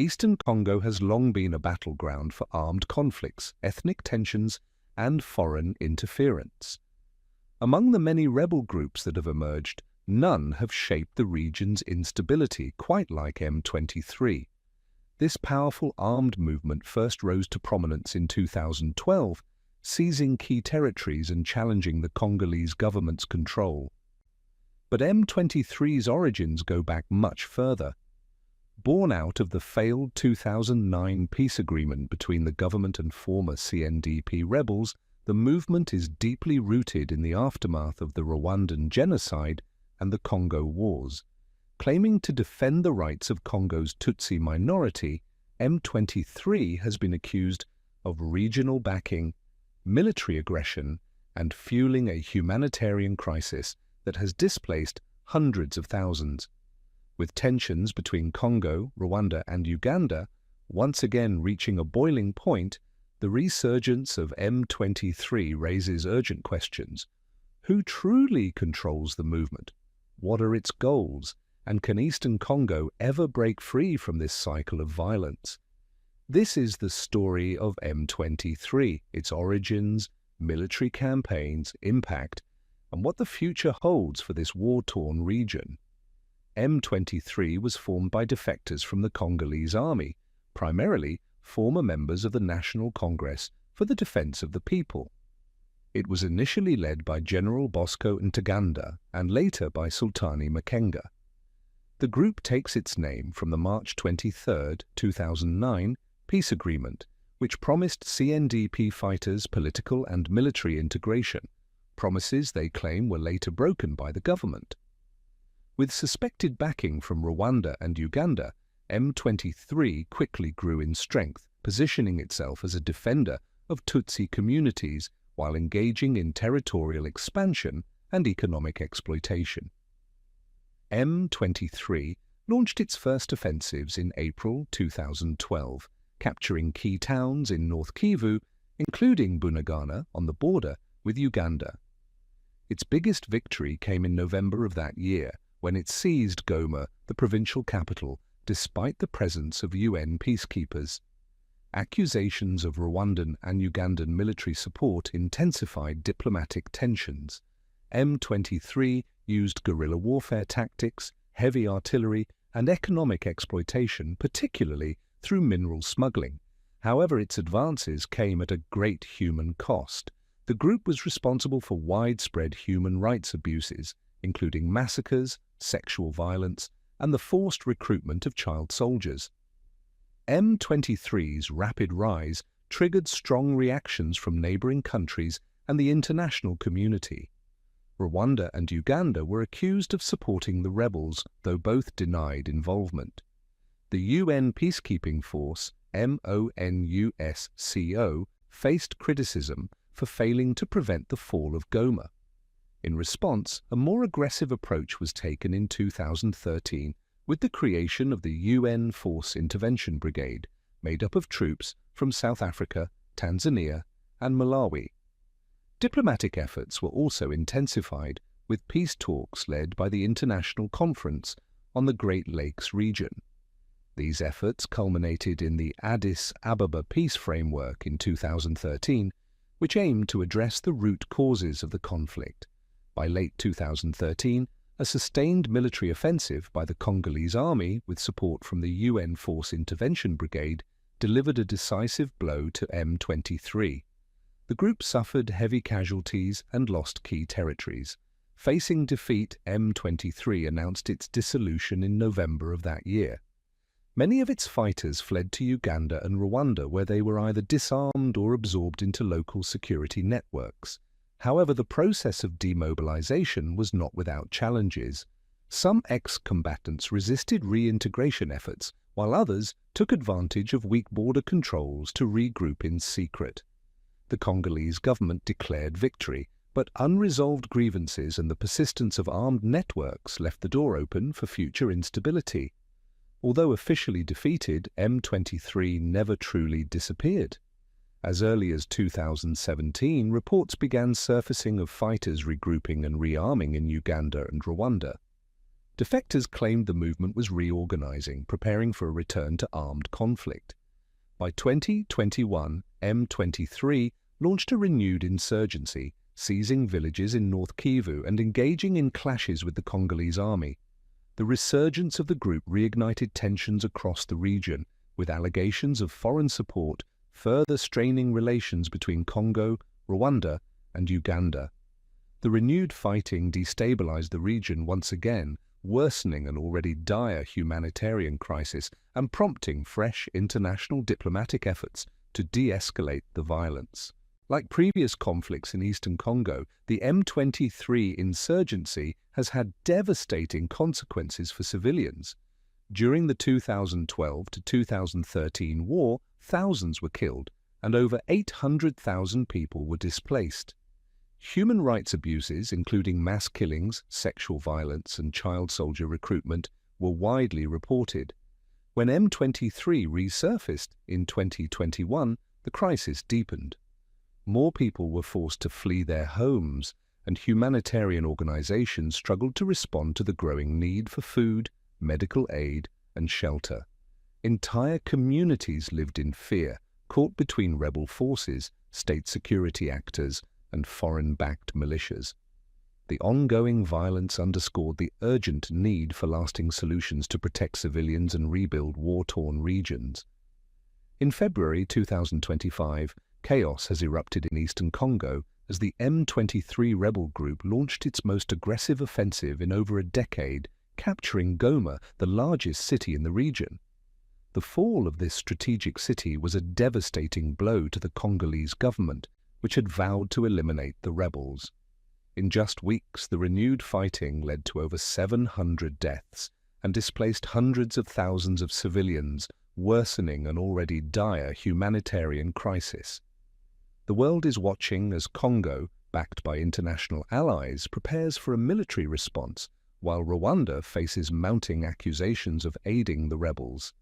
Eastern Congo has long been a battleground for armed conflicts, ethnic tensions, and foreign interference. Among the many rebel groups that have emerged, none have shaped the region's instability quite like M23. This powerful armed movement first rose to prominence in 2012, seizing key territories and challenging the Congolese government's control. But M23's origins go back much further. Born out of the failed 2009 peace agreement between the government and former CNDP rebels, the movement is deeply rooted in the aftermath of the Rwandan genocide and the Congo Wars. Claiming to defend the rights of Congo's Tutsi minority, M23 has been accused of regional backing, military aggression, and fueling a humanitarian crisis that has displaced hundreds of thousands. With tensions between Congo, Rwanda, and Uganda once again reaching a boiling point, the resurgence of M23 raises urgent questions. Who truly controls the movement? What are its goals? And can Eastern Congo ever break free from this cycle of violence? This is the story of M23, its origins, military campaigns, impact, and what the future holds for this war-torn region. M23 was formed by defectors from the Congolese army, primarily former members of the National Congress for the Defense of the People. It was initially led by General Bosco Ntaganda and later by Sultani Makenga. The group takes its name from the March 23, 2009 peace agreement, which promised CNDP fighters political and military integration, promises they claim were later broken by the government. With suspected backing from Rwanda and Uganda, M23 quickly grew in strength, positioning itself as a defender of Tutsi communities while engaging in territorial expansion and economic exploitation. M23 launched its first offensives in April 2012, capturing key towns in North Kivu, including Bunagana on the border with Uganda. Its biggest victory came in November of that year, when it seized Goma, the provincial capital, despite the presence of UN peacekeepers. Accusations of Rwandan and Ugandan military support intensified diplomatic tensions. M23 used guerrilla warfare tactics, heavy artillery, and economic exploitation, particularly through mineral smuggling. However, its advances came at a great human cost. The group was responsible for widespread human rights abuses, including massacres, sexual violence, and the forced recruitment of child soldiers. M23's rapid rise triggered strong reactions from neighboring countries and the international community. Rwanda and Uganda were accused of supporting the rebels, though both denied involvement. The UN peacekeeping force, MONUSCO, faced criticism for failing to prevent the fall of Goma. In response, a more aggressive approach was taken in 2013 with the creation of the UN Force Intervention Brigade, made up of troops from South Africa, Tanzania, and Malawi. Diplomatic efforts were also intensified, with peace talks led by the International Conference on the Great Lakes region. These efforts culminated in the Addis Ababa Peace Framework in 2013, which aimed to address the root causes of the conflict. By late 2013, a sustained military offensive by the Congolese army, with support from the UN Force Intervention Brigade, delivered a decisive blow to M23. The group suffered heavy casualties and lost key territories. Facing defeat, M23 announced its dissolution in November of that year. Many of its fighters fled to Uganda and Rwanda, where they were either disarmed or absorbed into local security networks. However, the process of demobilization was not without challenges. Some ex-combatants resisted reintegration efforts, while others took advantage of weak border controls to regroup in secret. The Congolese government declared victory, but unresolved grievances and the persistence of armed networks left the door open for future instability. Although officially defeated, M23 never truly disappeared. As early as 2017, reports began surfacing of fighters regrouping and rearming in Uganda and Rwanda. Defectors claimed the movement was reorganizing, preparing for a return to armed conflict. By 2021, M23 launched a renewed insurgency, seizing villages in North Kivu and engaging in clashes with the Congolese army. The resurgence of the group reignited tensions across the region, with allegations of foreign support further straining relations between Congo, Rwanda, and Uganda. The renewed fighting destabilized the region once again, worsening an already dire humanitarian crisis and prompting fresh international diplomatic efforts to de-escalate the violence. Like previous conflicts in Eastern Congo, the M23 insurgency has had devastating consequences for civilians. During the 2012 to 2013 war, thousands were killed and over 800,000 people were displaced. Human rights abuses, including mass killings, sexual violence, and child soldier recruitment, were widely reported. When M23 resurfaced in 2021, the crisis deepened. More people were forced to flee their homes, and humanitarian organizations struggled to respond to the growing need for food, medical aid, and shelter. Entire communities lived in fear, caught between rebel forces, state security actors, and foreign-backed militias. The ongoing violence underscored the urgent need for lasting solutions to protect civilians and rebuild war-torn regions. In February 2025, chaos has erupted in Eastern Congo as the M23 rebel group launched its most aggressive offensive in over a decade, capturing Goma, the largest city in the region. The fall of this strategic city was a devastating blow to the Congolese government, which had vowed to eliminate the rebels. In just weeks, the renewed fighting led to over 700 deaths and displaced hundreds of thousands of civilians, worsening an already dire humanitarian crisis. The world is watching as Congo, backed by international allies, prepares for a military response, while Rwanda faces mounting accusations of aiding the rebels.